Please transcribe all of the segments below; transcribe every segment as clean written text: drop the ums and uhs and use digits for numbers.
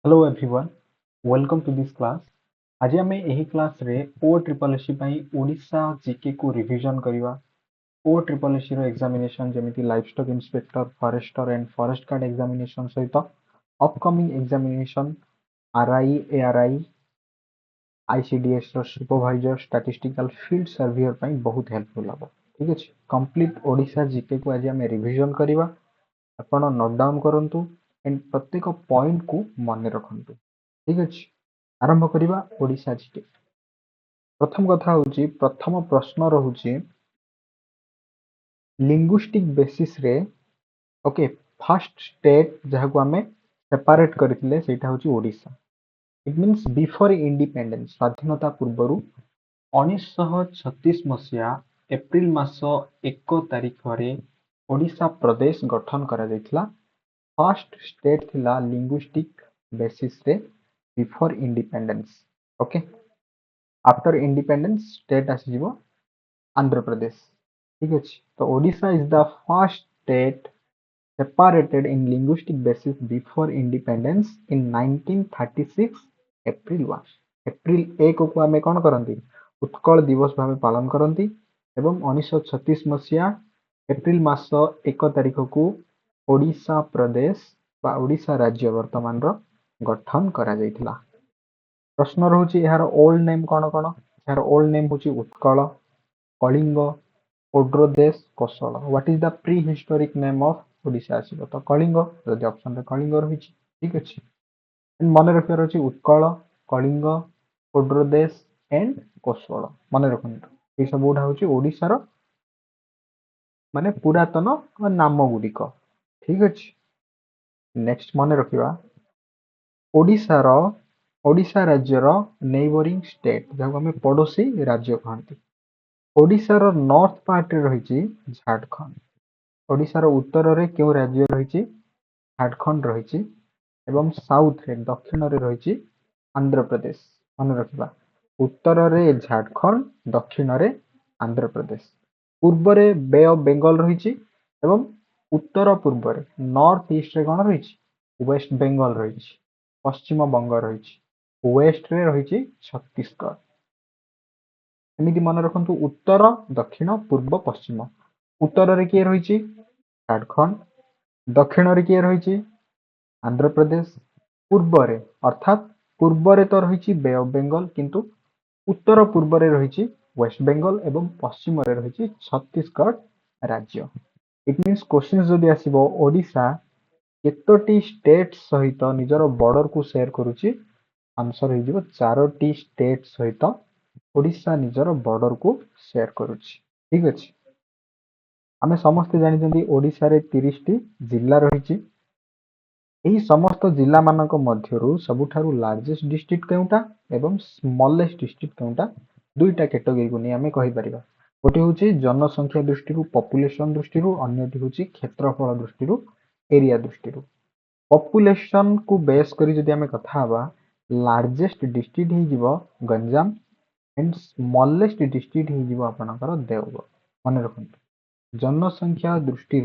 Hello everyone, welcome to this class. आज आम यही क्लास रे O triple S Odisha GK को रिवीजन करवा। ओ ट्रिपल एस एग्जामिनेशन जमी livestock inspector, forester and forest guard examination सहित upcoming examination RI, ARI, ICDS supervisor, statistical field surveyor ପାଇଁ बहुत हेल्पफुल हम। ठीक अच्छे, कंप्लीट ओडिशा जीके को आज आम रिवीजन करवा। ଆପଣ ନୋଟ୍ ଡାଉନ୍ କରନ୍ତୁ एंड प्रत्येक पॉइंट को मन रखନ୍ତୁ। ठीक अच्छे, आरंभ करवा ओडिशा जीके। प्रथम कथा हूँ, प्रथम प्रश्न रहुछि लिंग्विस्टिक बेसिस रे ओके फर्स्ट स्टेट जहाँ को आम सेपरेट करथिले सेटा हूँ Odisha. It means before independence, स्वाधीनता पूर्वर 1936 मसीहा एप्रिल मास 1 तारिख रे ओडिशा प्रदेश गठन करा जायतिला। फर्स्ट स्टेट थिला लिंग्विस्टिक बेसिस रे before independence. Okay, after independence state आसीजिवो आंध्र प्रदेश। ठीक अच्छे, तो Odisha is the first state separated in linguistic basis before independence in 1936 April 1। April 1 को आम कौन करती उत्कल दिवस भाव पालन करती एवं 1936 मसीहा एप्रिल मास 1 तारिख को ओडिशा प्रदेश बा ओडिशा राज्य वर्तमान गठन करा जायतिला। प्रश्न रहुछि यार ओल्ड नेम कौन कौन? यार ओल्ड नेम हूँ Utkal, Kalinga, Odradesh, Kosal. What is the prehistoric name of Odisha आसीबो तो कलिंग, जदि ऑप्शन रे कलिंग रहिछि। ठीक अछि, मन रखियार अछि उत्कल, कलिंग, ओड्रोदेश एंड कोसल। मन रखନ୍ତୁ ए सब गुडा होछि ओडिसा रो माने पुरातन नाम गुडिक। ठीक अछि, नेक्स्ट मन रखिबा ओडिसा रो ओडिशा राज्य रो नेबरिंग स्टेट जहाँ हम पड़ोसी राज्य कहते। ओडिशा रो नॉर्थ पार्ट रे रहिछि झारखंड। ओडिशा रो उत्तर रे क्यों राज्य रहिछि? झारखंड रहिछि एवं साउथ रे दक्षिण रे रहिछि आंध्र प्रदेश। मन रखिबा उत्तर रे झारखंड, दक्षिण रे आंध्र प्रदेश। पूर्व रे बे ऑफ बेंगल रहिछि एवं उत्तर पूर्व रे नॉर्थ ईस्ट रे कोन रहिछि? वेस्ट बेंगल रहिछि, पश्चिम बंग रहिछि, वेस्ट रे रहिछि छत्तीसगढ़। एमिति मन रखନ୍ତୁ उत्तर, दक्षिण, पूर्व, पश्चिम। उत्तर रे किए रहिछि? झारखंड। दक्षिण रे किए रहिछि? आंध्र प्रदेश। पूर्व रे अर्थात पूर्व रे तो रहिछि बे ऑफ बेंगल, किंतु उत्तर पूर्व रे रहिछि वेस्ट बेंगल एवं पश्चिम रे रहिछि छत्तीसगढ़ राज्य। इट मीन्स क्वेश्चन जदि आसीबो ओडिशा केतोटी स्टेट सहित निजर बॉर्डर को शेयर करूछि, आंसर हो जिवो 4टी स्टेट सहित ओडिशा निजर बॉर्डर को शेयर करूछि। ठीक अछि, आमे समस्त जानिछन्ती ओडिशा रे 30 टी जिल्ला रहिछि। एही समस्त जिल्ला मानक मध्यरु सबुठारु लार्जेस्ट डिस्ट्रिक्ट केउटा एवं स्मॉलेस्ट डिस्ट्रिक्ट केउटा, दुईटा कैटेगरी को नै आमे कहि परिबा। गोटे होछि जनसंख्या दृष्टि पॉपुलेशन दृष्टि, अन्यटी होछि क्षेत्रफल दृष्टि एरिया दृष्टि। पॉपुलेशन को बेस करी जदि आमे कथा हबा, लार्जेस्ट डिस्ट्रिक्ट ही जिवो गंजाम एंड स्मॉलेस्ट डिस्ट्रिक्ट ही जिवो आपनकर देवगढ़। मन रखନ୍ତୁ जनसंख्या दृष्टि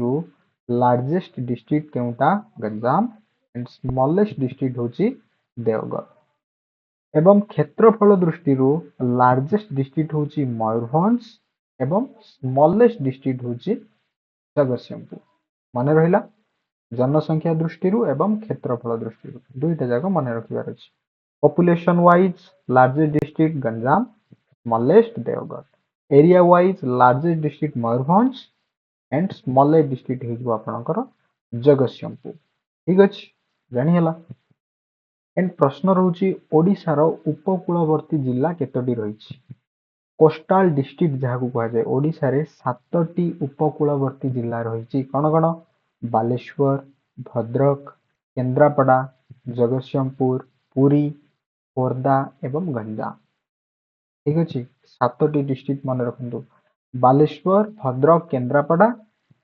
लार्जेस्ट डिस्ट्रिक्ट केउटा गंजाम एंड स्मॉलेस्ट डिस्ट्रिक्ट होछि देवगढ़। एवं क्षेत्रफल दृष्टि लार्जेस्ट डिस्ट्रिक्ट होछि मयूरभंज एवं स्मॉलेस्ट डिस्ट्रिक्ट होछि जगतसिंहपुर। मन रहिला जनसंख्या दृष्टि एवं क्षेत्रफल दृष्टि दुईटा जाक मन रखिबार अछि। Population wise largest district Ganjam, smallest Deogarh. Area wise largest district Mayurbhanj and smallest district हो आपनकर जगतसिंहपुर। ठीक अछि, जानि हला। एंड प्रश्न रहुछि ओडिशा रो उपकूलवर्ती जिला केतोटी रहिछि? कोस्टल डिस्ट्रिक्ट जहाँ को कहा जाए ओडिशा रे 7टी उपकूलवर्ती जिला रहिछि। कौन कौन? बालेश्वर, भद्रक, केन्द्रापड़ा, जगतसिंहपुर, पुरी, खोर्धा एवं गंजाम। ठीक अछि, 7टी डिस्ट्रिक्ट मन रखନ୍ତୁ बालेश्वर, भद्रक, केन्द्रापड़ा,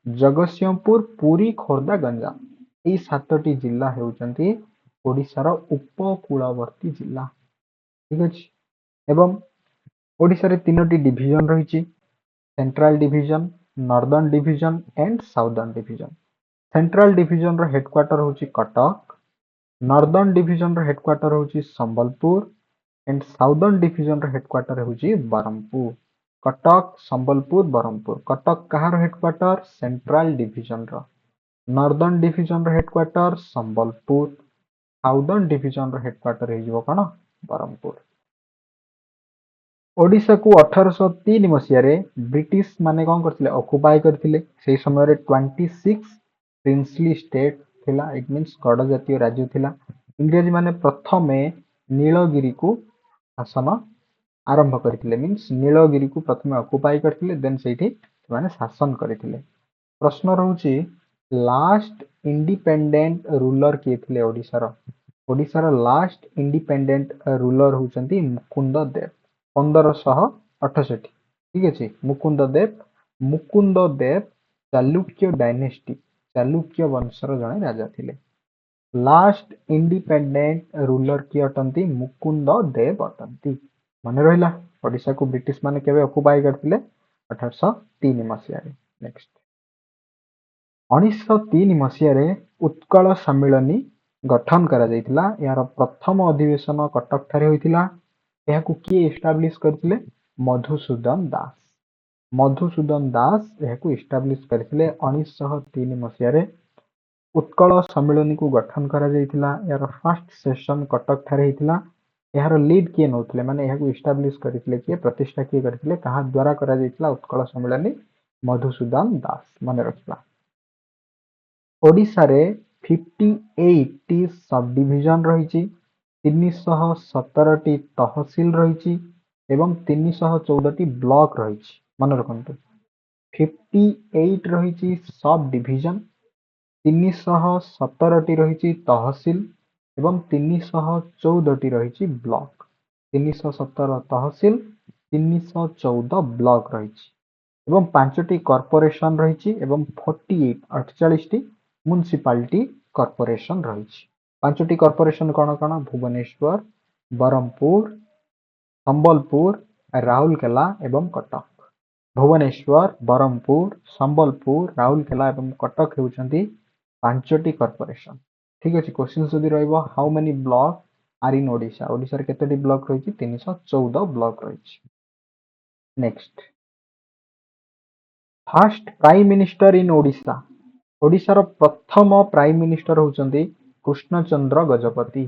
जगतसिंहपुर, पुरी, खोर्धा, गंजाम। एई 7टी जिला हेउचंती ओडिशा रो उपकूलवर्ती जिला। ठीक अछि, एवं ओडिशा रे 3टी डिवीजन रहिछि, central division, northern division and southern division. Central division रो हेडक्वार्टर होछि कटक नॉर्दर्न डिवीजन रो हेडक्वार्टर होची संबलपुर एंड साउदर्न डिवीजन रो हेडक्वार्टर होची बरहमपुर। कटक संबलपुर बरहमपुर। कटक कहार हेडक्वार्टर सेंट्रल डिवीजन रो। नॉर्दर्न डिवीजन रो हेडक्वार्टर संबलपुर। साउदर्न डिवीजन रो हेडक्वार्टर हेजिवो कोन बरहमपुर। ओडिशा को 1803 मसीह रे ब्रिटिश माने कोन करथिले ऑक्युपाई करथिले। सेही समय रे 26 प्रिंसली स्टेट थिला इट मींस गड जातीय राज्य थिला। इंग्रजी माने प्रथमे नीलगिरी को शासन आरंभ करथिले मींस नीलगिरी को प्रथमे ऑक्युपाई करथिले देन सेठी माने शासन करथिले। प्रश्न रहउची लास्ट इंडिपेंडेंट रूलर किए थिले ओडिसा रो। ओडिसा रो लास्ट इंडिपेंडेंट रूलर होचंती मुकुंद देव 1568। ठीक अछि मुकुंद देव चालुक्य डायनेस्टी चालुक्य वंशर जने राजा थिले। लास्ट इंडिपेंडेंट रूलर किए अटंती मुकुंद देव अटंती। मने रहिला ओडिशा को ब्रिटिश माने केबे ऑक्युपाई करथिले 1803 मसीहा रे। नेक्स्ट 1903 मसीहा रे उत्कल सम्मेलनी गठन करा जायतिला। यार प्रथम अधिवेशन कटक ठारे होइतिला। एहाकू किए एस्टाब्लिश करथिले मधुसूदन दास। मधुसूदन दास एहाकू एस्टाब्लिश करथिले 1903 मसीहा रे। उत्कल सम्मेलनी को गठन करा जायतिला। यार फर्स्ट सेशन कटक ठारे होइतिला। यार लीड किए नउथिले माने एहाकू एस्टाब्लिश करथिले किए प्रतिष्ठा किए करथिले कहा द्वारा करा जायतिला उत्कल सम्मेलनी मधुसूदन दास मने रखिबा। ओडिशा रे 58 टी सब डिवीजन रहिछि। 317 टी तहसील रहिछि एवं 314 टी ब्लॉक रहिछि। मन रखंतु 58 रहिछि सब डिवीजन 317 टी रहिछि तहसील एवं 314 टी रहिछि ब्लॉक। 317 तहसील 314 ब्लॉक रहिछि एवं 5 टी कॉर्पोरेशन रहिछि एवं 48 टी म्युनिसिपालिटी कॉर्पोरेशन रहिछि। 5 टी कॉर्पोरेशन कोन कोन भुवनेश्वर बरहमपुर संबलपुर राउरकेला एवं कटक। भुवनेश्वर बरहमपुर संबलपुर राउरकेला एवं कटक हेउचंती 5 टी कॉर्पोरेशन। ठीक अछि क्वेश्चन जदि रहइबो how many block are in Odisha. Odisha रे केतेटी ब्लॉक रहिछि 314 ब्लॉक रहिछि। Next first prime minister in Odisha. ओडिशार प्रथम प्राइम मिनिस्टर होचंती Krishnachandra Gajapati.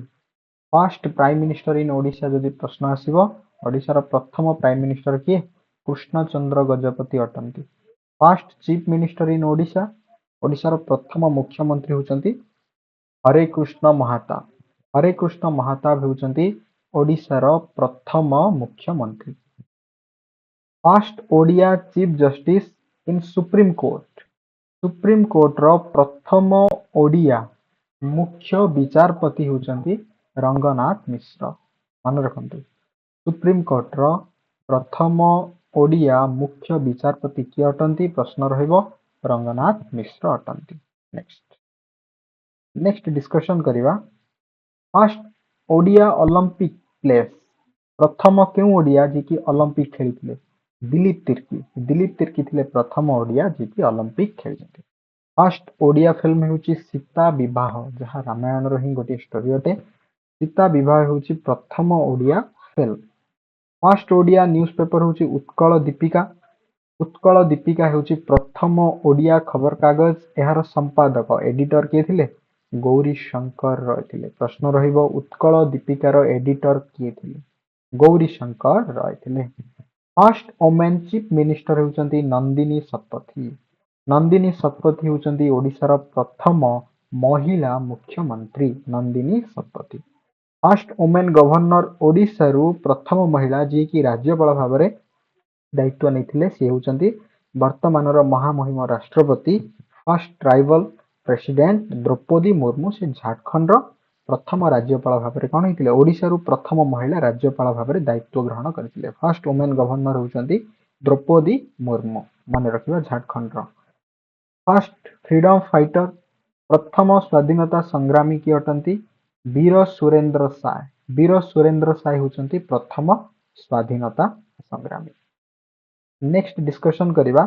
First prime minister in Odisha जदि प्रश्न आसीबो ओडिशार प्रथम प्राइम मिनिस्टर किए कृष्णचंद्र गजपति अटंती। First chief minister in Odisha ओडिशार प्रथम मुख्यमंत्री होचंती हरे कृष्ण महाताब। हरे कृष्ण महाताब होचंती ओडिशार प्रथम मुख्यमंत्री। First Odia chief justice in supreme court. Supreme court रो प्रथम ओडिया मुख्य विचारपति होचंती रंगनाथ मिश्र। मन रखंतु सुप्रीम कोर्ट रो प्रथम ओडिया मुख्य विचारपति किए अटंती प्रश्न रहइबो रंगनाथ मिश्र अटंती। नेक्स्ट डिस्कशन करिवा फर्स्ट ओडिया ओलंपिक प्लेस। प्रथम क्यों ओडिया जी की ओलंपिक खेलिथिले दिलीप तिर्की। दिलीप तिर्की थिले प्रथम ओडिया जी की ओलंपिक खेलिथिले। फर्स्ट ओडिया फिल्म होची सीता विवाह जहाँ रामायण रो ही गोटे स्टोरी अटे। सीता विवाह होची प्रथम Odia film. First Odia newspaper होची उत्कल दीपिका। उत्कल दीपिका होची प्रथम ओडिया खबर कागज। एहार संपादक एडिटर किए थिले गौरी शंकर रॉय थिले। प्रश्न रहिबो उत्कल दीपिका रो एडिटर किए थिले गौरी शंकर रॉय थिले। फर्स्ट वुमेन चीफ मिनिस्टर होचंती नंदिनी शतपथी। नंदिनी शतपथी होचंती ओडिशार प्रथम महिला मुख्यमंत्री Nandini Satpathy. First women governor Odisha रु प्रथम महिला जी की राज्यपाल भाव में दायित्व नहीं सी होचंती वर्तमान महामहिम राष्ट्रपति first tribal president Droupadi Murmu. से झारखंड प्रथम राज्यपाल भाव में कौन होते ओडिशा रु प्रथम महिला राज्यपाल भाव में दायित्व ग्रहण करते। फर्स्ट वुमेन गवर्नर होचंती द्रौपदी मुर्मू मन रखिबा झारखंड। फर्स्ट फ्रीडम फाइटर प्रथम स्वाधीनता संग्रामी किए अटंती वीर सुरेंद्र साय। वीर सुरेंद्र साय होचंती प्रथम स्वाधीनता संग्रामी। नेक्स्ट डिस्कशन करिबा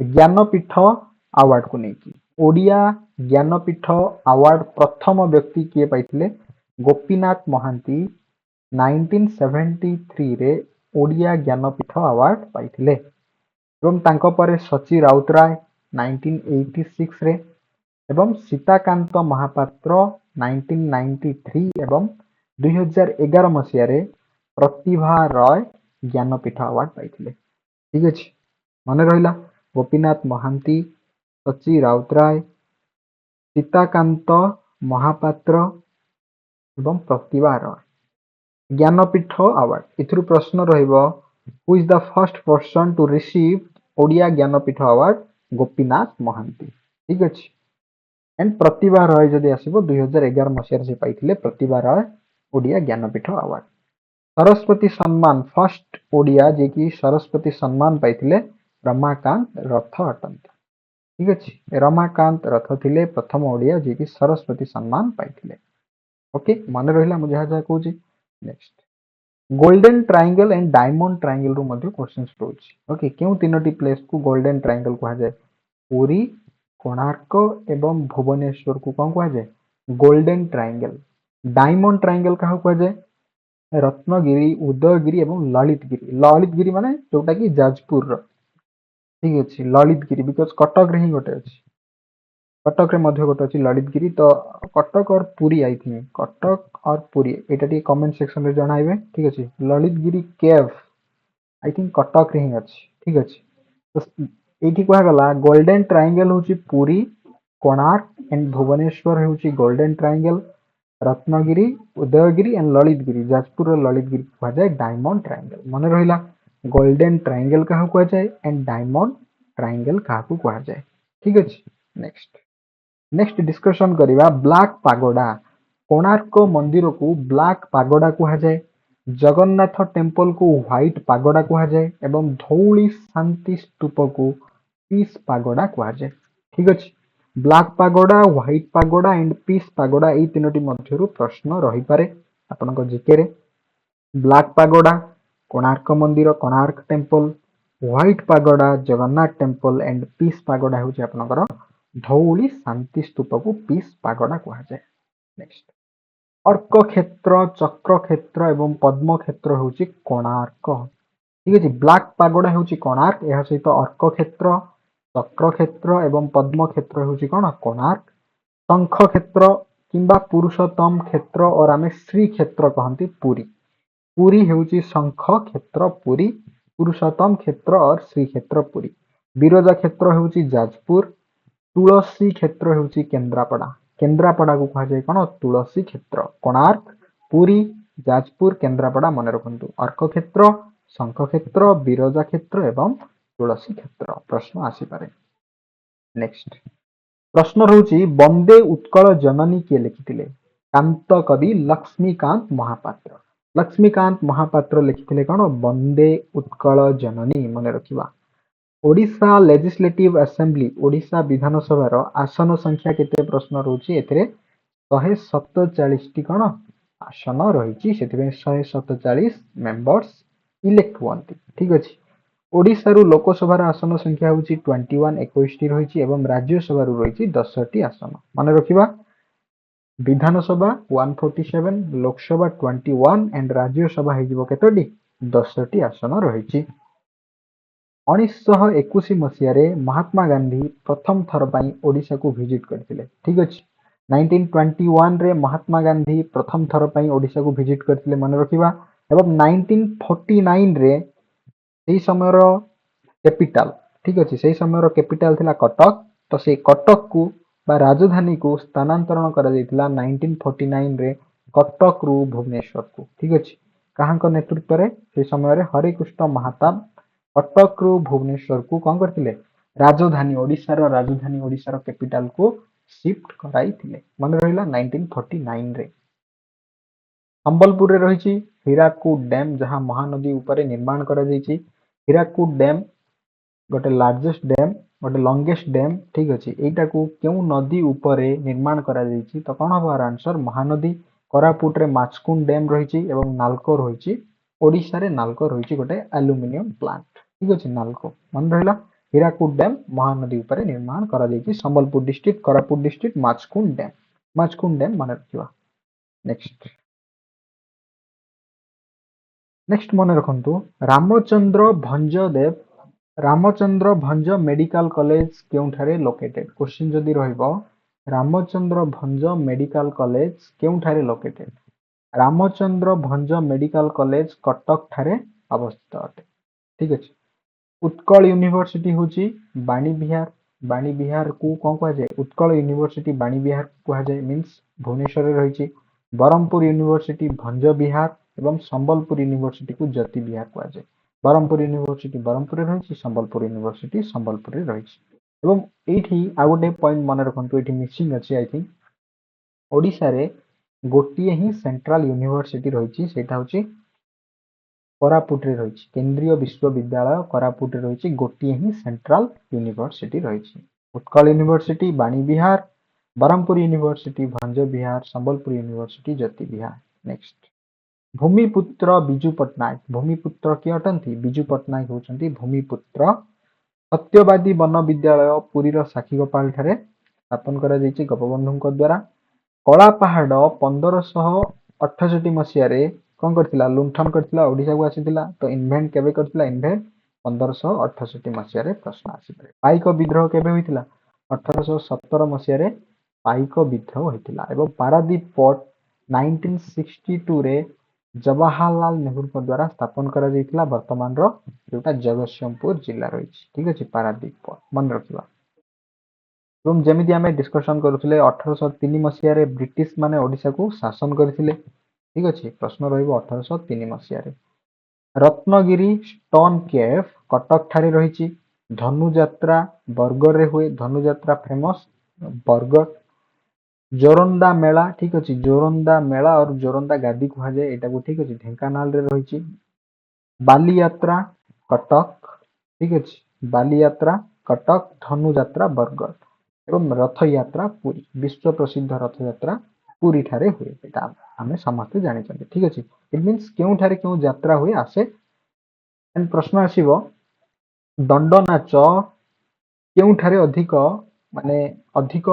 ज्ञानपीठ अवार्ड को लेकिन ओडिया ज्ञानपीठ अवार्ड प्रथम व्यक्ति किए पाइथिले गोपीनाथ महांती 1973 रे ओडिया ज्ञानपीठ अवार्ड पाइथिले एवं तांको परे सची राउतराय 1986 रे एवं सीताकांत महापात्र 1993 एवं 2011 मसीह रे प्रतिभा रॉय ज्ञानपीठ अवार्ड पाइथिले। ठीक अछि मन रहिला गोपीनाथ महांती सची राउतराय सीताकांत महापात्र एवं प्रतिभा रॉय ज्ञानपीठ अवार्ड इथुरु प्रश्न रहिबो who is the first person to receive Odia Jnanpith award Gopinath Mohanty. ठीक अछि एंड प्रतिभा रॉय जदि आसीबो 2011 मसीह से पाइथिले प्रतिभा रॉय ओडिया ज्ञानपीठ अवार्ड। सरस्वती सम्मान फर्स्ट ओडिया जे कि सरस्वती सम्मान पाइथिले रमाकांत रथ अटंती। ठीक अछि रमाकांत रथ थिले प्रथम ओडिया जे कि सरस्वती सम्मान पाइथिले। ओके मन रहिला मु जहा जहा कहूची। Next golden triangle and diamond triangle रु मध्ये क्वेश्चंस रोची। ओके केउ तीनोटी प्लेस को गोल्डन ट्रायंगल कहा जाय पुरी कोणार्क एवं भुवनेश्वर को कौन कहा जाए गोल्डन ट्रायंगल। डायमंड ट्रायंगल क्या कहा जाए रत्नगिरी उदयगिरी एवं ललितगिरी माने जोटा कि जाजपुर रो। ठीक अछि ललितगिरी बिकॉज कटक रे ही गोटे अछि कटक रे मध्ये गोटे अछि ललितगिरी तो कटक और पुरी आई थिंक कटक और पुरी एटा टी कमेंट सेक्शन रे जणाइबे। ठीक अछि ललितगिरी केव आई थिंक कटक रे ही अछि। ठीक अछि तो एठी कहा गला गोल्डन ट्रायंगल होची पुरी कोणार्क एंड भुवनेश्वर होची golden triangle Ratnagiri Udayagiri and Lalitgiri Jajpur Lalitgiri कहा जाए डायमंड ट्रायंगल। मन रहिला गोल्डन ट्रायंगल क्या कहा जाए एंड डायमंड ट्रायंगल क्या कहा जाए। ठीक अछि नेक्स्ट डिस्कशन करिवा ब्लैक पागोडा कोणार्क मंदिर को ब्लैक पागोडा कहा जाए जगन्नाथ टेम्पल को व्हाइट पागोडा कहा जाए एवं धौली शांति स्तूप को पीस पागोडा कहा जाए। ठीक अछि black pagoda white pagoda and peace pagoda ए तीनोटी मध्यरु प्रश्न रही पारे आपनक जीके रे। ब्लैक पागोडा कोणार्क मंदिर Konark temple white pagoda Jagannath temple and peace pagoda होची आपनकर धौली शांति स्तूप को पीस पागोडा कहा जाए। नेक्स्ट अर्क क्षेत्र चक्र क्षेत्र एवं पद्म क्षेत्र होची कोणार्क। ठीक अछि ब्लैक पागोडा होची कोणार्क एहा सहित अर्क क्षेत्र चक्र क्षेत्र एवं पद्म क्षेत्र होची कोन कोणार्क शंख क्षेत्र किंबा पुरुषोत्तम क्षेत्र और आमे श्री क्षेत्र कहंती पुरी पुरी होची शंख क्षेत्र पुरी पुरुषोत्तम क्षेत्र और श्री क्षेत्र पुरी बिरजा क्षेत्र होची जाजपुर तुलसी क्षेत्र होची केन्द्रापड़ा को कहा जाए कोन तुलसी क्षेत्र कोणार्क पुरी जाजपुर केन्द्रापड़ा मन रखंतु अर्क क्षेत्र शंख क्षेत्र बिरजा क्षेत्र एवं तुलसी क्षेत्र प्रश्न आसी पारे। नेक्स्ट प्रश्न रहउची वंदे उत्कल जननी किए लिखिथिले कांत कवि लक्ष्मीकांत महापात्र लिखिथिले कोन वंदे उत्कल जननी मन रखिबा। ओडिशा लेजिस्लेटिव असेंबली ओडिशा विधानसभा रो आसन संख्या केते प्रश्न रहउची एथिरे 147 टी कोन आसन रहिची सेथिबे 147 मेंबर्स इलेक्ट हुअंती। ठीक अछि ओडिशा रु लोकसभा रो आसन संख्या होची 21 21 टी रहिची एवं राज्यसभा रु रहिची 10 टी आसन माने रखिबा विधानसभा 147 लोकसभा 21 एंड राज्यसभा हेजिबो केतोटी 10 टी आसन रहिची। 1921 मसीह रे महात्मा गांधी प्रथम थर पई ओडिशा को विजिट करथिले। ठीक अछि 1921 रे महात्मा गांधी प्रथम थर पई ओडिशा को विजिट करथिले मन रखिबा एवं 1949 रे सेही समय रो कैपिटल ठीक अछि सेही समय रो कैपिटल थिला कटक तो से कटक को बा राजधानी को स्थानांतरण करा जायतिला 1949 रे कटक रु भुवनेश्वर को। ठीक अछि काहांक नेतृत्व रे से समय रे हरिकृष्ण महाताब कटक रु भुवनेश्वर को कौन करथिले राजधानी ओडिशा रो कैपिटल को शिफ्ट कराइथिले मन रहिला 1949 रे। संबलपुर रे रहिची हीराकुद डैम जहां महानदी ऊपर निर्माण करा जायछि हीराकुद डैम गोटे लार्जेस्ट डैम गोटे लॉन्गेस्ट डैम। ठीक अछि एटा को केउ नदी ऊपर निर्माण करा जायछि तो कोन हबार आंसर महानदी कोरापुट रे माचकुंड डैम रहिछि एवं नालको रहिछि ओडिशा रे नालको रहिछि गोटे एल्युमिनियम प्लांट। ठीक अछि नालको मन रहिला ହୀରାକୁଦ ଡ୍ୟାମ ମହାନଦୀ ଉପରେ ନିର୍ମାଣ କରାଯାଇଛି। Sambalpur district, Koraput district, Machkund dam. Machkund dam ମନେ ରଖିବା। ନେକ୍ସଟ ମନେ ରଖନ୍ତୁ, ରାମଚନ୍ଦ୍ର ଭଞ୍ଜ ମେଡିକାଲ କଲେଜ କେଉଁଠାରେ ଲୋକେଟେଡ? କ୍ୱେଶ୍ଚିନ୍ ଯଦି ରହିବ ରାମଚନ୍ଦ୍ର ଭଞ୍ଜ ମେଡିକାଲ କଲେଜ କେଉଁଠାରେ ଲୋକେଟେଡ? ରାମଚନ୍ଦ୍ର ଭଞ୍ଜ ମେଡିକାଲ କଲେଜ କଟକ ଠାରେ ଅବସ୍ଥିତ ଅଟେ। ଠିକ ଅଛି। ଉତ୍କଳ ୟୁନିଭର୍ସିଟି ହଉଛି ବାଣୀବିହାର। ବାଣୀବିହାରକୁ କଣ କୁହାଯାଏ? ଉତ୍କଳ ୟୁନିଭର୍ସିଟି ବାଣୀବିହାର କୁହାଯାଏ, ମିନ୍ସ ଭୁବନେଶ୍ୱରରେ ରହିଛି। ବ୍ରହ୍ମପୁର ୟୁନିଭର୍ସିଟି ଭଞ୍ଜ ବିହାର ଏବଂ ସମ୍ବଲପୁର ୟୁନିଭର୍ସିଟିକୁ ଜ୍ୟୋତି ବିହାର କୁହାଯାଏ। ବ୍ରହ୍ମପୁର ୟୁନିଭର୍ସିଟି ବ୍ରହ୍ମପୁରରେ ରହିଛି, ସମ୍ବଲପୁର ୟୁନିଭର୍ସିଟି ସମ୍ବଲପୁରରେ ରହିଛି। ଏବଂ ଏଇଠି ଆଉ ଗୋଟେ ପଏଣ୍ଟ ମନେ ରଖନ୍ତୁ, ଏଇଠି ମିସିଂ ଅଛି ଆଇ ଥିଙ୍କ। ଓଡ଼ିଶାରେ ଗୋଟିଏ ହିଁ ସେଣ୍ଟ୍ରାଲ ୟୁନିଭର୍ସିଟି ରହିଛି, ସେଇଟା ହଉଛି କୋରାପୁଟରେ ରହିଛି। କେନ୍ଦ୍ରୀୟ ବିଶ୍ୱବିଦ୍ୟାଳୟ କୋରାପୁଟରେ ରହିଛି, ଗୋଟିଏ ହିଁ ସେଣ୍ଟ୍ରାଲ ୟୁନିଭର୍ସିଟି ରହିଛି। Utkal university Vani Vihar, Brahmapur university Bhanja Bihar, Sambalpur university Jyoti Vihar. Next, ଭୂମିପୁତ୍ର ବିଜୁ ପଟ୍ଟନାୟକ। ଭୂମିପୁତ୍ର କିଏ ଅଟନ୍ତି? ବିଜୁ ପଟ୍ଟନାୟକ ହେଉଛନ୍ତି ଭୂମିପୁତ୍ର। ସତ୍ୟବାଦୀ ବନ ବିଦ୍ୟାଳୟ ପୁରୀର ସାକ୍ଷୀଗୋପାଳ ଠାରେ ସ୍ଥାପନ କରାଯାଇଛି ଗୋପବନ୍ଧୁଙ୍କ ଦ୍ୱାରା। କଳାପାହାଡ଼ 1568 ମସିହାରେ କଣ କରିଥିଲା? ଲୁଣ୍ଠନ କରିଥିଲା, ଓଡ଼ିଶାକୁ ଆସିଥିଲା। ତ ଇନଭେଣ୍ଟ କେବେ କରିଥିଲା? ଇନଭେଣ୍ଟ 1568 ମସିହାରେ ପ୍ରଶ୍ନ ଆସିପାରେ। ପାଇକ ବିଦ୍ରୋହ କେବେ ହୋଇଥିଲା? 1817 ମସିହାରେ ପାଇକ ବିଦ୍ରୋହ ହୋଇଥିଲା। ଏବଂ ପାରାଦୀପ ପୋର୍ଟ 1962ରେ ଜବାହରଲାଲ ନେହେରୁଙ୍କ ଦ୍ୱାରା ସ୍ଥାପନ କରାଯାଇଥିଲା, ବର୍ତ୍ତମାନର ଯୋଉଟା ଜଗତସିଂହପୁର ଜିଲ୍ଲା ରହିଛି। ଠିକ ଅଛି, ପାରାଦୀପ ପୋର୍ଟ ମନେ ରଖିବା। ଏବଂ ଯେମିତି ଆମେ ଡିସ୍କସନ କରୁଥିଲେ 1803 ମସିହାରେ ବ୍ରିଟିଶ ମାନେ ଓଡ଼ିଶାକୁ ଶାସନ କରିଥିଲେ। ଠିକ ଅଛି, ପ୍ରଶ୍ନ ରହିବ 1803 ମସିହାରେ। ରତ୍ନଗିରି ଷ୍ଟୋନ କେଭ୍ କଟକ ଠାରେ ରହିଛି। ଧନୁଯାତ୍ରା ବରଗଡ଼ରେ ହୁଏ, ଧନୁଯାତ୍ରା ଫେମସ ବରଗଡ଼। ଜୋରନ୍ଦା ମେଳା, ଠିକ ଅଛି, ଜୋରନ୍ଦା ମେଳା और ଜୋରନ୍ଦା ଗାଦି କୁହାଯାଏ ଏଟାକୁ, ଠିକ ଅଛି, ଢେଙ୍କାନାଳରେ ରହିଛି। ବାଲିଯାତ୍ରା କଟକ, ଠିକ ଅଛି, ବାଲିଯାତ୍ରା କଟକ, ଧନୁଯାତ୍ରା ବରଗଡ଼ ଏବଂ ରଥଯାତ୍ରା ପୁରୀ। ବିଶ୍ୱ ପ୍ରସିଦ୍ଧ ରଥଯାତ୍ରା ପୁରୀ ଠାରେ ହୁଏ, ଏଟା ଆମେ ସମସ୍ତେ ଜାଣିଛନ୍ତି। ଠିକ ଅଛି, ଇଟ ମିନ୍ସ କେଉଁଠାରେ କେଉଁ ଯାତ୍ରା ହୁଏ ଆସେ। ପ୍ରଶ୍ନ ଆସିବ, ଦଣ୍ଡ ନାଚ କେଉଁଠାରେ ଅଧିକ, ମାନେ ଅଧିକ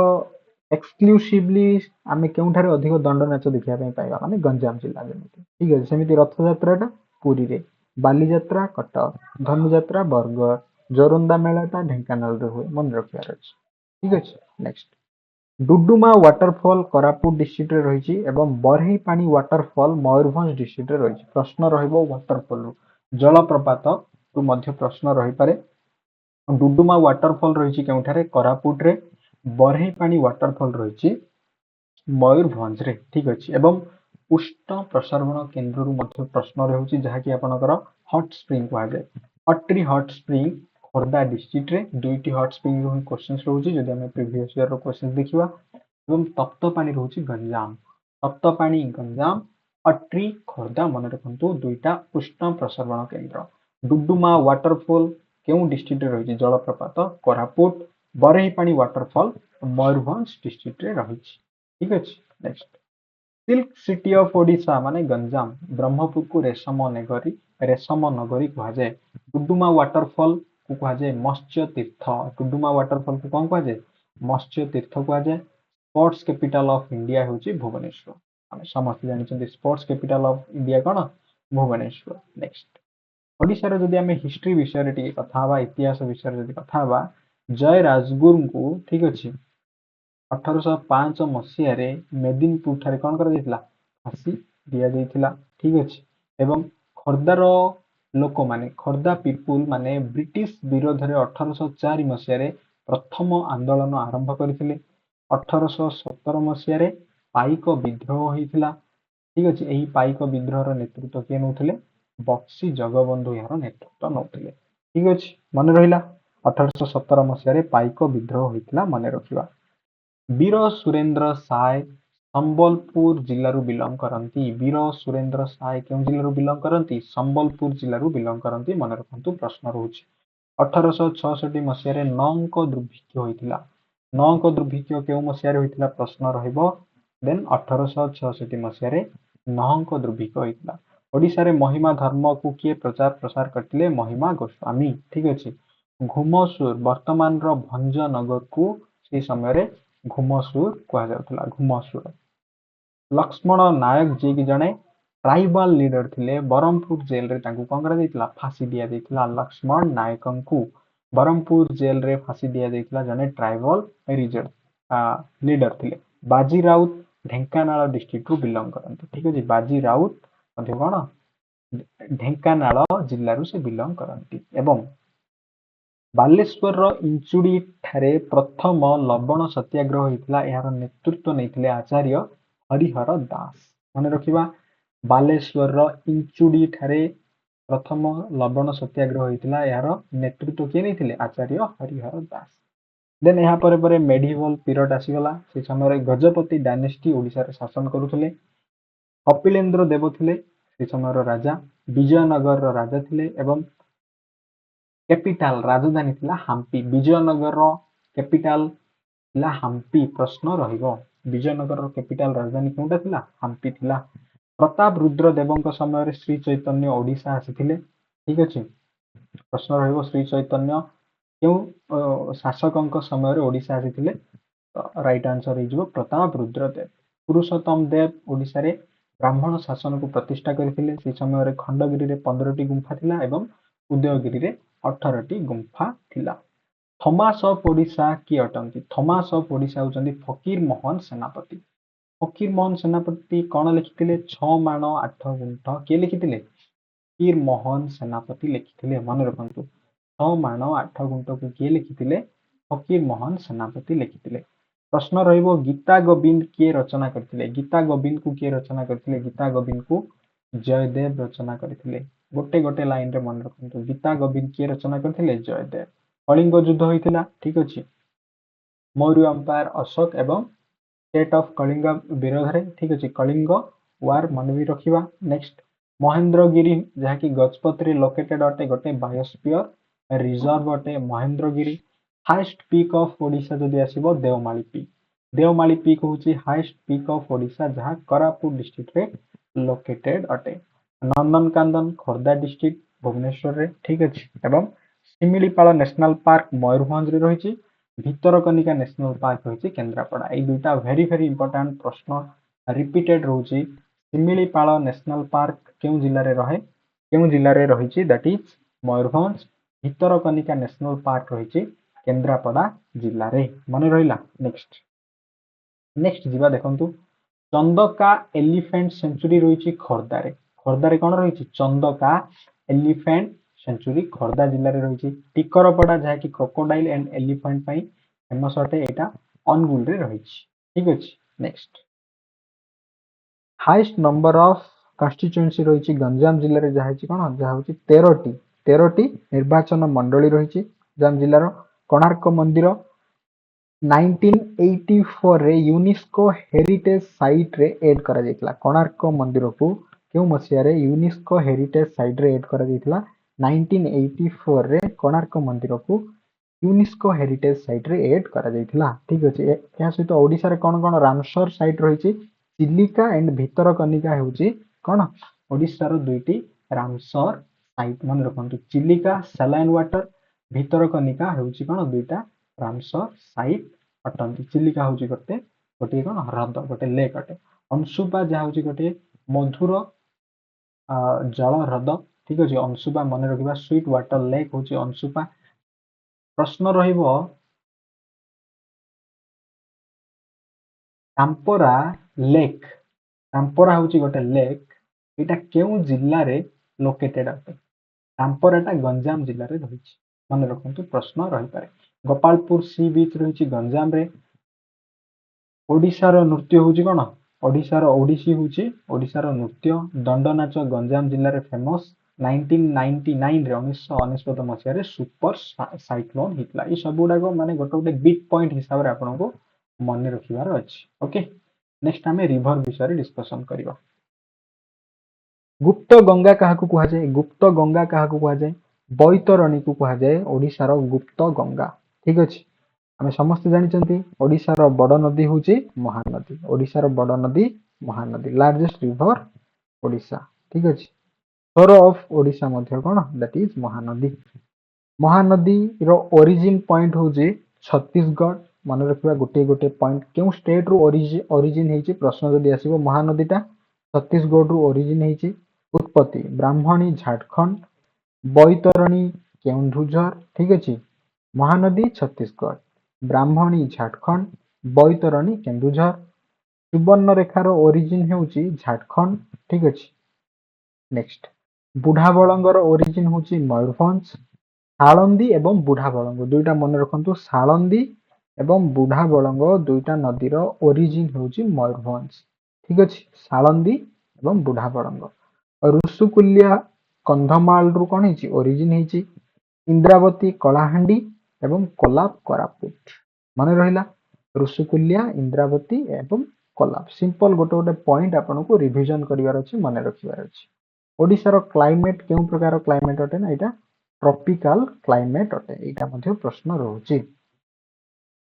ଏକ୍ସକ୍ଲୁସିଭଲି ଆମେ କେଉଁଠାରେ ଅଧିକ ଦଣ୍ଡ ନାଚ ଦେଖିବା ପାଇଁ ପାଇବା? ମାନେ ଗଞ୍ଜାମ ଜିଲ୍ଲା ଯେମିତି। ଠିକ ଅଛି, ସେମିତି ରଥଯାତ୍ରାଟା ପୁରୀରେ, ବାଲିଯାତ୍ରା କଟକ, ଧନୁଯାତ୍ରା ବରଗଡ଼, ଜୋରନ୍ଦା ମେଳାଟା ଢେଙ୍କାନାଳରେ ହୁଏ, ମନେ ରଖିବାର ଅଛି। ଠିକ ଅଛି। ନେକ୍ସଟ, ଡୁଡୁମା ୱାଟରଫଲ କୋରାପୁଟ ଡିଷ୍ଟ୍ରିକ୍ଟରେ ରହିଛି ଏବଂ ବରେହିପାଣି ୱାଟରଫଲ ମୟୂରଭଞ୍ଜ ଡିଷ୍ଟ୍ରିକ୍ଟରେ ରହିଛି। ପ୍ରଶ୍ନ ରହିବ ୱାଟରଫଲରୁ, ଜଳପ୍ରପାତରୁ ମଧ୍ୟ ପ୍ରଶ୍ନ ରହିପାରେ। ଡୁଡୁମା ୱାଟରଫଲ ରହିଛି କେଉଁଠାରେ? କୋରାପୁଟରେ। ବରେହିପାଣି ୱାଟରଫଲ ରହିଛି ମୟୂରଭଞ୍ଜରେ। ଠିକ ଅଛି। ଏବଂ ଉଷ୍ଣ ପ୍ରସାରଣ କେନ୍ଦ୍ରରୁ ମଧ୍ୟ ପ୍ରଶ୍ନ ରହୁଛି, ଯାହାକି ଆପଣଙ୍କର ହଟ୍ ସ୍ପ୍ରିଙ୍ଗ କୁହାଯାଏ। ଅଟ୍ରି ହଟ୍ ସ୍ପ୍ରିଙ୍ଗ ଖୋର୍ଦ୍ଧା ଡିଷ୍ଟ୍ରିକ୍ଟରେ। ଦୁଇଟି ହଟ୍ ସ୍ପ୍ରିଙ୍ଗରୁ ହିଁ କ୍ୱେଶ୍ଚନ୍ସ ରହୁଛି ଯଦି ଆମେ ପ୍ରିଭିୟସ୍ ଇୟରର କ୍ୱେଶ୍ଚନ୍ସ ଦେଖିବା। ଏବଂ ତପ୍ତପାଣି ରହୁଛି ଗଞ୍ଜାମ। ତପ୍ତପାଣି ଗଞ୍ଜାମ, ଅଟ୍ରି ଖୋର୍ଦ୍ଧା, ମନେ ରଖନ୍ତୁ ଦୁଇଟା ଉଷ୍ଣ ପ୍ରସାରଣ କେନ୍ଦ୍ର। ଡୁଡୁମା ୱାଟରଫଲ କେଉଁ ଡିଷ୍ଟ୍ରିକ୍ଟରେ ରହିଛି? ଜଳପ୍ରପାତ କୋରାପୁଟ। ବରେହିପାଣି ୱାଟରଫଲ ମୟୂରଭଞ୍ଜ ଡିଷ୍ଟ୍ରିକ୍ଟରେ ରହିଛି। ଠିକ ଅଛି। Next, silk city of Odisha ମାନେ ଗଞ୍ଜାମ। ବ୍ରହ୍ମପୁରକୁ ରେଶମ ନଗରୀ କୁହାଯାଏ। ଡୁଡୁମା ୱାଟରଫଲକୁ କୁହାଯାଏ ମତ୍ସ୍ୟ ତୀର୍ଥ। ଡୁଡୁମା ୱାଟରଫଲକୁ କଣ କୁହାଯାଏ? ମତ୍ସ୍ୟ ତୀର୍ଥ କୁହାଯାଏ। ସ୍ପୋର୍ଟସ କ୍ୟାପିଟାଲ ଅଫ ଇଣ୍ଡିଆ ହେଉଛି ଭୁବନେଶ୍ୱର। ଆମେ ସମସ୍ତେ ଜାଣିଛନ୍ତି ସ୍ପୋର୍ଟସ କ୍ୟାପିଟାଲ ଅଫ ଇଣ୍ଡିଆ କଣ? ଭୁବନେଶ୍ୱର। ନେକ୍ସଟ, ଓଡ଼ିଶାର ଯଦି ଆମେ ହିଷ୍ଟ୍ରି ବିଷୟରେ ଟିକେ କଥା ହେବା, ଇତିହାସ ବିଷୟରେ ଯଦି କଥା ହେବା, ଜୟ ରାଜଗୁରୁଙ୍କୁ, ଠିକ ଅଛି, 1805 ମସିହାରେ ମେଦିନପୁର ଠାରେ କଣ କରାଯାଇଥିଲା? ଫାଶୀ ଦିଆଯାଇଥିଲା। ଠିକ ଅଛି। ଏବଂ ଖୋର୍ଦ୍ଧାର ଲୋକମାନେ, ଖୋର୍ଦ୍ଧା ପିପୁଲ ମାନେ ବ୍ରିଟିଶ ବିରୋଧରେ 1804 ମସିହାରେ ପ୍ରଥମ ଆନ୍ଦୋଳନ ଆରମ୍ଭ କରିଥିଲେ। 1817 ମସିହାରେ ପାଇକ ବିଦ୍ରୋହ ହୋଇଥିଲା। ଠିକ ଅଛି, ଏହି ପାଇକ ବିଦ୍ରୋହର ନେତୃତ୍ୱ କିଏ ନେଉଥିଲେ? ବକ୍ସି ଜଗବନ୍ଧୁ ଏହାର ନେତୃତ୍ୱ ନେଉଥିଲେ। ଠିକ ଅଛି, ମନେ ରହିଲା। 1817 ମସିହାରେ ପାଇକ ବିଦ୍ରୋହ ହୋଇଥିଲା, ମନେ ରଖିବା। ବୀର ସୁରେନ୍ଦ୍ର ସାଏ ସମ୍ବଲପୁର ଜିଲ୍ଲାରୁ ବିଲଙ୍ଗ କରନ୍ତି। ବୀର ସୁରେନ୍ଦ୍ର ସାଏ କେଉଁ ଜିଲ୍ଲାରୁ ବିଲଙ୍ଗ କରନ୍ତି? ସମ୍ବଲପୁର ଜିଲ୍ଲାରୁ ବିଲଙ୍ଗ କରନ୍ତି, ମନେ ରଖନ୍ତୁ ପ୍ରଶ୍ନ ରହୁଛି। 1866 ମସିହାରେ ନଅଙ୍କ ଦୁର୍ଭିକ୍ଷ ହୋଇଥିଲା। ନଅଙ୍କ ଦୁର୍ଭିକ୍ଷ କେଉଁ ମସିହାରେ ହୋଇଥିଲା? ପ୍ରଶ୍ନ ରହିବ। ଦେନ୍ 1866 ମସିହାରେ ନଅଙ୍କ ଦୁର୍ଭିକ୍ଷ ହୋଇଥିଲା। ଓଡ଼ିଶାରେ ମହିମା ଧର୍ମକୁ କିଏ ପ୍ରଚାର ପ୍ରସାର କରିଥିଲେ? ମହିମା ଗୋସ୍ୱାମୀ। ଠିକ ଅଛି। ଘୁମସୁର ବର୍ତ୍ତମାନର ଭଞ୍ଜନଗରକୁ ସେଇ ସମୟରେ ଘୁମସୁର କୁହାଯାଉଥିଲା। ଘୁମସୁର। ଲକ୍ଷ୍ମଣ ନାୟକ ଯିଏକି ଜଣେ ଟ୍ରାଇବାଲ ଲିଡର ଥିଲେ, ବ୍ରହ୍ମପୁର ଜେଲରେ ତାଙ୍କୁ କଣ କରାଯାଇଥିଲା? ଫାଶୀ ଦିଆଯାଇଥିଲା। ଲକ୍ଷ୍ମଣ ନାୟକଙ୍କୁ ବ୍ରହ୍ମପୁର ଜେଲରେ ଫାଶୀ ଦିଆଯାଇଥିଲା। ଜଣେ ଟ୍ରାଇବାଲ ଲିଡର ଥିଲେ। ବାଜି ରାଉତ ଢେଙ୍କାନାଳ ଡିଷ୍ଟ୍ରିକ୍ଟରୁ ବିଲଙ୍ଗ କରନ୍ତି। ଠିକ ଅଛି, ବାଜି ରାଉତ ମଧ୍ୟ କଣ ଢେଙ୍କାନାଳ ଜିଲ୍ଲାରୁ ସେ ବିଲଙ୍ଗ କରନ୍ତି। ଏବଂ ବାଲେଶ୍ୱରର ଇଞ୍ଚୁଡି ଠାରେ ପ୍ରଥମ ଲବଣ ସତ୍ୟାଗ୍ରହ ହୋଇଥିଲା। ଏହାର ନେତୃତ୍ୱ ନେଇଥିଲେ ଆଚାର୍ଯ୍ୟ ହରିହର ଦାସ। ମନେ ରଖିବା, ବାଲେଶ୍ୱରର ଇଞ୍ଚୁଡି ଠାରେ ପ୍ରଥମ ଲବଣ ସତ୍ୟାଗ୍ରହ ହୋଇଥିଲା। ଏହାର ନେତୃତ୍ୱ କିଏ ନେଇଥିଲେ? ଆଚାର୍ଯ୍ୟ ହରିହର ଦାସ। ଦେନ୍ ଏହା ପରେ ପରେ ମେଡିଭାଲ ପିରିୟଡ ଆସିଗଲା। ସେ ସମୟରେ ଗଜପତି ଡାଇନେଷ୍ଟି ଓଡ଼ିଶାରେ ଶାସନ କରୁଥିଲେ। କପିଳେନ୍ଦ୍ର ଦେବ ଥିଲେ ସେ ସମୟର ରାଜା। ବିଜୟନଗରର ରାଜା ଥିଲେ ଏବଂ କ୍ୟାପିଟାଲ ରାଜଧାନୀ ଥିଲା ହାମ୍ପି। ବିଜୟନଗରର କ୍ୟାପିଟାଲ ଥିଲା ହାମ୍ପି। ପ୍ରଶ୍ନ ରହିବ, ବିଜୟନଗରର କ୍ୟାପିଟାଲ ରାଜଧାନୀ କେଉଁଟା ଥିଲା? ହାମ୍ପି ଥିଲା। ପ୍ରତାପ ରୁଦ୍ର ଦେବଙ୍କ ସମୟରେ ଶ୍ରୀ ଚୈତନ୍ୟ ଓଡ଼ିଶା ଆସିଥିଲେ। ଠିକ ଅଛି, ପ୍ରଶ୍ନ ରହିବ ଶ୍ରୀ ଚୈତନ୍ୟ କେଉଁ ଶାସକଙ୍କ ସମୟରେ ଓଡ଼ିଶା ଆସିଥିଲେ? ରାଇଟ୍ ଆନ୍ସର ହେଇଯିବ ପ୍ରତାପ ରୁଦ୍ର ଦେବ। ପୁରୁଷୋତ୍ତମ ଦେବ ଓଡ଼ିଶାରେ ବ୍ରାହ୍ମଣ ଶାସନକୁ ପ୍ରତିଷ୍ଠା କରିଥିଲେ। ସେ ସମୟରେ ଖଣ୍ଡଗିରିରେ 15ଟି ଗୁମ୍ଫା ଥିଲା ଏବଂ ଉଦୟଗିରିରେ 18ଟି ଗୁମ୍ଫା ଥିଲା। ଥମାସ ଅଫ ଓଡ଼ିଶା କିଏ ଅଟନ୍ତି? ଥମାସ ଅଫ ଓଡ଼ିଶା ହେଉଛନ୍ତି ଫକୀର ମୋହନ ସେନାପତି। ଫକୀର ମୋହନ ସେନାପତି କଣ ଲେଖିଥିଲେ? 6 ମାଣ 8 ଗୁଣ୍ଠ। କିଏ ଲେଖିଥିଲେ? ଫକୀର ମୋହନ ସେନାପତି ଲେଖିଥିଲେ। ମନେ ରଖନ୍ତୁ, 6 ମାଣ 8 ଗୁଣ୍ଠକୁ କିଏ ଲେଖିଥିଲେ? ଫକୀର ମୋହନ ସେନାପତି ଲେଖିଥିଲେ। ପ୍ରଶ୍ନ ରହିବ, ଗୀତା ଗୋବିନ୍ଦ କିଏ ରଚନା କରିଥିଲେ? ଗୀତା ଗୋବିନ୍ଦକୁ କିଏ ରଚନା କରିଥିଲେ? ଗୀତା ଗୋବିନ୍ଦକୁ ଜୟଦେବ ରଚନା କରିଥିଲେ। ଗୋଟେ ଗୋଟେ ଲାଇନରେ ମନେ ରଖନ୍ତୁ, ଗୀତା ଗୋବିନ୍ଦ କିଏ ରଚନା କରିଥିଲେ? ଜୟଦେବ। କଳିଙ୍ଗ ଯୁଦ୍ଧ ହୋଇଥିଲା। ଠିକ ଅଛି, ମୌର୍ଯ୍ୟ ଏମ୍ପାୟାର ଅଶୋକ ଏବଂ ଷ୍ଟେଟ୍ ଅଫ କଳିଙ୍ଗ ବିରୋଧରେ। ଠିକ ଅଛି, କଳିଙ୍ଗ ୱାର ମନେ ବି ରଖିବା। ନେକ୍ସଟ ମହେନ୍ଦ୍ରଗିରି, ଯାହାକି ଗଜପତିରେ ଲୋକେଟେଡ ଅଟେ, ଗୋଟେ ବାୟୋସ୍ଫିୟର ରିଜର୍ଭ ଅଟେ Mahendragiri. Highest peak of Odisha ଯଦି ଆସିବ, ଦେଓମାଳି ପିକ୍। ଦେଓମାଳି ପିକ୍ ହେଉଛି ହାଇଏଷ୍ଟ ପିକ୍ ଅଫ ଓଡ଼ିଶା, ଯାହା କୋରାପୁଟ ଡିଷ୍ଟ୍ରିକ୍ଟରେ ଲୋକେଟେଡ ଅଟେ। ନନ୍ଦନକାନନ ଖୋର୍ଦ୍ଧା ଡିଷ୍ଟ୍ରିକ୍ଟ ଭୁବନେଶ୍ୱରରେ। ଠିକ ଅଛି, ଏବଂ ଶିମିଳିପାଳ ନ୍ୟାସନାଲ ପାର୍କ ମୟୂରଭଞ୍ଜରେ ରହିଛି। ଭିତରକନିକା ନ୍ୟାସନାଲ ପାର୍କ ରହିଛି କେନ୍ଦ୍ରାପଡ଼ା। ଏଇ ଦୁଇଟା ଭେରି ଭେରି ଇମ୍ପୋର୍ଟାଣ୍ଟ ପ୍ରଶ୍ନ ରିପିଟେଡ ରହୁଛି। ଶିମିଳିପାଳ ନ୍ୟାସନାଲ ପାର୍କ କେଉଁ ଜିଲ୍ଲାରେ ରହେ? କେଉଁ ଜିଲ୍ଲାରେ ରହିଛି? That is Mayurbhanj. Bhitarkanika national park ରହିଛି କେନ୍ଦ୍ରାପଡ଼ା ଜିଲ୍ଲାରେ। ମନେ ରହିଲା। ନେକ୍ସଟ ଯିବା, ଦେଖନ୍ତୁ ଚନ୍ଦକା ଏଲିଫେଣ୍ଟ ସେଞ୍ଚୁରୀ ରହିଛି ଖୋର୍ଦ୍ଧାରେ। ଖୋର୍ଦ୍ଧାରେ କଣ ରହିଛି? ଚନ୍ଦକା ଏଲିଫେଣ୍ଟ ସେଞ୍ଚୁରୀ ଖୋର୍ଦ୍ଧା ଜିଲ୍ଲାରେ ରହିଛି। ଟିକରପଡ଼ା, ଯାହାକି କ୍ରୋକୋଡାଇଲ ଆଣ୍ଡ ଏଲିଫେଣ୍ଟ ପାଇଁ ଫେମସ ଅଟେ, ଏଇଟା ଅନୁଗୁଳରେ ରହିଛି। ଠିକ ଅଛି, ନେକ୍ସଟ ହାଇଏଷ୍ଟ ନମ୍ବର ଅଫ କନଷ୍ଟିଚ୍ୟୁଏନ୍ସି ରହିଛି ଗଞ୍ଜାମ ଜିଲ୍ଲାରେ, ଯାହା ହେଉଛି କଣ? ଯାହା ହେଉଛି 13ଟି ନିର୍ବାଚନ ମଣ୍ଡଳୀ ରହିଛି ଗଞ୍ଜାମ ଜିଲ୍ଲାର। କୋଣାର୍କ ମନ୍ଦିର 1984ରେ ୟୁନେସ୍କୋ ହେରିଟେଜ ସାଇଟରେ ଏଡ୍ କରାଯାଇଥିଲା। କୋଣାର୍କ ମନ୍ଦିରକୁ କେଉଁ ମସିହାରେ ୟୁନେସ୍କୋ ହେରିଟେଜ ସାଇଟରେ ଏଡ୍ କରାଯାଇଥିଲା? 1984ରେ କୋଣାର୍କ ମନ୍ଦିରକୁ ୟୁନେସ୍କୋ ହେରିଟେଜ ସାଇଟରେ ଏଡ୍ କରାଯାଇଥିଲା। ଠିକ ଅଛି, ଏହା ସହିତ ଓଡ଼ିଶାରେ କଣ କଣ ରାମସର ସାଇଟ ରହିଛି? ଚିଲିକା ଆଣ୍ଡ ଭିତରକନିକା ହେଉଛି କଣ? ଓଡ଼ିଶାର ଦୁଇଟି ରାମସର ସାଇଟ। ମନେ ରଖନ୍ତୁ, ଚିଲିକା ସାଲାଇନ ୱାଟର, ଭିତରକନିକା ହେଉଛି କଣ? ଦୁଇଟା ରାମସର ସାଇଟ ଅଟନ୍ତି। ଚିଲିକା ହେଉଛି ଗୋଟିଏ କଣ? ହ୍ରଦ, ଗୋଟେ ଲେକ୍ ଅଟେ। ଅଂଶୁପା ଯାହା ହେଉଛି ଗୋଟିଏ ମଧୁର ଜଳ ହ୍ରଦ। ଠିକ ଅଛି, ଅଂଶୁପା ମନେ ରଖିବା। ସୁଇଟ ୱାଟର ଲେକ୍ ହେଉଛି ଅଂଶୁପା। ପ୍ରଶ୍ନ ରହିବ, ଟାମ୍ପରା ଲେକ୍, ଟାମ୍ପରା ହେଉଛି ଗୋଟେ ଲେକ୍, ଏଇଟା କେଉଁ ଜିଲ୍ଲାରେ ଲୋକେଟେଡ ଅଟେ? ଟାମ୍ପରାଟା ଗଞ୍ଜାମ ଜିଲ୍ଲାରେ ରହିଛି। ମନେ ରଖନ୍ତୁ, ପ୍ରଶ୍ନ ରହିପାରେ। ଗୋପାଳପୁର ସି ବିଚ୍ ରହିଛି ଗଞ୍ଜାମରେ। ଓଡ଼ିଶାର ନୃତ୍ୟ ହେଉଛି କଣ? ଓଡ଼ିଶାର ଓଡ଼ିଶୀ ହେଉଛି ଓଡ଼ିଶାର ନୃତ୍ୟ। ଦଣ୍ଡନାଚ ଗଞ୍ଜାମ ଜିଲ୍ଲାରେ ଫେମସ। 1999ରେ ମସିହାରେ ସୁପର ସାଇକ୍ଲୋନ ହେଇଥିଲା। ଏଇ ସବୁ ଗୁଡାକ ମାନେ ଗୋଟେ ଗୋଟେ ବିଟ୍ ପଏଣ୍ଟ ହିସାବରେ ଆପଣଙ୍କୁ ମନେ ରଖିବାର ଅଛି। ଓକେ, ନେକ୍ସଟ ଆମେ ରିଭର ବିଷୟରେ ଡିସ୍କସନ କରିବା। ଗୁପ୍ତ ଗଙ୍ଗା କାହାକୁ କୁହାଯାଏ? ଗୁପ୍ତ ଗଙ୍ଗା କାହାକୁ କୁହାଯାଏ? ବୈତରଣୀକୁ କୁହାଯାଏ ଓଡ଼ିଶାର ଗୁପ୍ତ ଗଙ୍ଗା। ଠିକ ଅଛି, ଆମେ ସମସ୍ତେ ଜାଣିଛନ୍ତି ଓଡ଼ିଶାର ବଡ଼ ନଦୀ ହେଉଛି ମହାନଦୀ। ଓଡ଼ିଶାର ବଡ଼ ନଦୀ ମହାନଦୀ। Largest river Odisha. ଠିକ ଅଛି, ସ୍ୱର ଅଫ ଓଡ଼ିଶା ମଧ୍ୟ କଣ? That is Mahanadi. महानदी रो ओरिजिन पॉइंट होची छत्तीसगढ़। मन रखिबा गोटे गोटे पॉइंट केउ स्टेट रो ओरिजिन हेची प्रश्न जदि आसीबो महानदीटा छत्तीसगढ़ रो ओरिजिन हेची। उत्पत्ति ब्राह्मणी झारखंड, बैतरणी केन्दुझर, ठीक अछि। महानदी छत्तीसगढ़, ब्राह्मणी झारखंड, बैतरणी केन्दुझर। सुवर्णरेखार ओरिजिन हेउची झारखंड, ठीक अछि। नेक्स्ट बुढ़ाबलंगर ओरिजिन होची मयूरभंज। सालंदी एवं बुढ़ाबलंग दुईटा मन रखंतु, सालंदी एवं बुढ़ाबलंग दुईटा नदीर ओरिजिन होची मयूरभंज, ठीक अछि। सालंदी एवं बुढ़ाबलंग। ऋषिकुल्या कंधमाल रु कौन हेची ओरिजिन हेची। इंद्रावती कलाहांडी एवं कोलाब कोरापुट। मन रहिला ऋषिकुल्या, इंद्रावती एवं कोलाब। सिंपल गोटे गोटे पॉइंट आपनको रिविजन करिवार अछि, मन रखिवार अछि। ओडिशार क्लाइमेट केउ प्रकार क्लाइमेट अटे ना, एटा ट्रॉपिकल क्लाइमेट अटे। एटा मध्ये प्रश्न रहउची।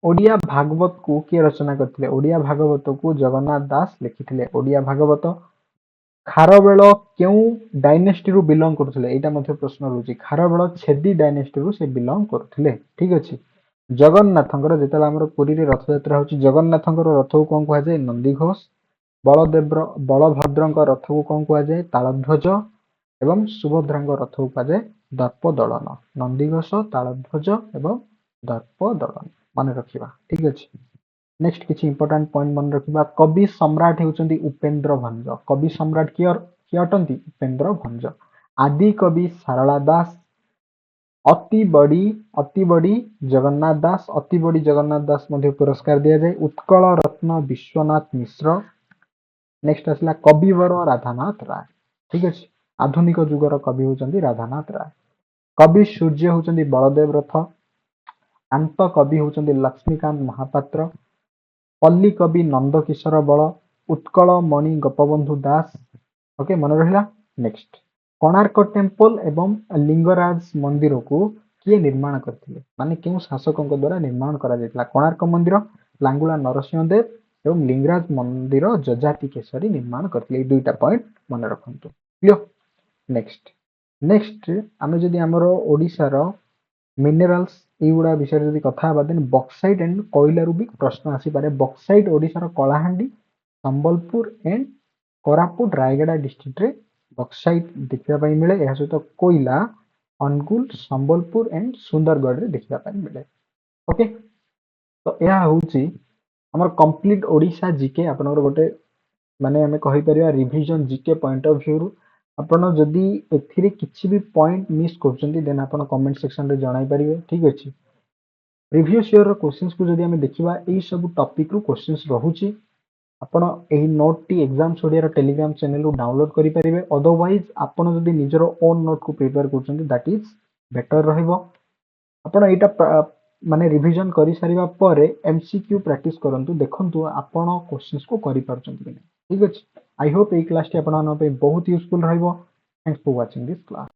ओडिया भागवत को किए रचना करथिले। ओडिया भागवत को जगन्नाथ दास लिखिथिले। ओडिया भागवत खारवेल केउ डायनेस्टी रु बिलोंग करथिले, एटा मध्ये प्रश्न रहउची। खारवेल छेदी डायनेस्टी रु से बिलोंग करथिले, ठीक अछि। जगन्नाथंकर जेतेला हमर पुरी रे रथ यात्रा होची, जगन्नाथंकर रथ को कोन कुआ जाय नंदीघोष। बलभद्रଙ୍କ रथ को कोन कुआ जाय तालध्वज एवं सुभद्राଙ୍କ रथ को कुआ जाय दर्पदलन। नंदीघोष, तालध्वज एवं दर्पदलन मन रखिबा, ठीक अछि। नेक्स्ट किछि इंपोर्टेंट पॉइंट मन रखिबा। कवि सम्राट हेउचंती उपेंद्र भंज। कवि सम्राट किए अटंती उपेंद्र भंज। आदि कवि सारला दास। अति बड़ी जगन्नाथ दास। अति बड़ी जगन्नाथ दास मध्ये पुरस्कार दिया जाए। उत्कल रत्न विश्वनाथ मिश्र। नेक्स्ट आसला कविवर राधानाथ राय, ठीक अछि। आधुनिक जुगर कवि होचंती राधानाथ राय। कवि सूर्य होचंती बलदेव रथ। आंत कवि होचंती लक्ष्मीकांत महापात्र। पल्ली कवि नंदकिशोर बल। उत्कल मणि गोपबंधु दास, ओके मन रहिला। नेक्स्ट कोणार्क टेम्पल एवं लिंगराज मंदिर को किए निर्माण करथिले, माने केउ शासकଙ୍କ द्वारा निर्माण करा जायतिला। कोणार्क मंदिर लांगुला नरसिंह देव एवं लिंगराज मंदिर जजाति केसरी निर्माण करथिले। दुईटा पॉइंट मन रखंतु, क्लियर। नेक्स्ट आमे जदि हमरो ओडिसा रो मिनरल्स एगुड़ा विषय जदि कथा हबा देन बक्साइट एंड कोयला रु भी प्रश्न आसी पारे। बक्साइट ओडिसा रो कलाहांडी, संबलपुर एंड कोरापुट रायगड़ा डिस्ट्रिक्ट रे बक्साइट देखिबा पई मिले। एहा सहित कोयला अनुगुल, संबलपुर एंड सुंदरगढ़ रे देखिबा पई मिले, ओके। तो एहा होउची हमर कंप्लीट ओडिसा जीके आपनकर गोटे माने हमें कहि परिया revision GK point of view रु। आपण जदि एथिरे किछि भी पॉइंट मिस करचंती देन आपण कमेंट सेक्शन रे जणाई परिबे, ठीक अछि। प्रीवियस ईयर रो क्वेश्चंस को जदि हमें देखिबा एई सब टॉपिक रु क्वेश्चंस रहूची। आपण एही नोट टी एग्जाम्स ओडिया रो टेलीग्राम चैनल रु डाउनलोड करि परिबे। अदरवाइज आपण जदि निजर ओन नोट को प्रिपेयर करचंती दैट इज बेटर रहिबो। आपण एटा माने रिवीजन करि सारिबा परे एमसीक्यू प्रैक्टिस करंतु, देखंतु आपण क्वेश्चंस को करि परचंती कि नै, ठीक अछि। I hope A class T आपण पे बहुत यूजफुल रहिबो। Thanks for watching this class.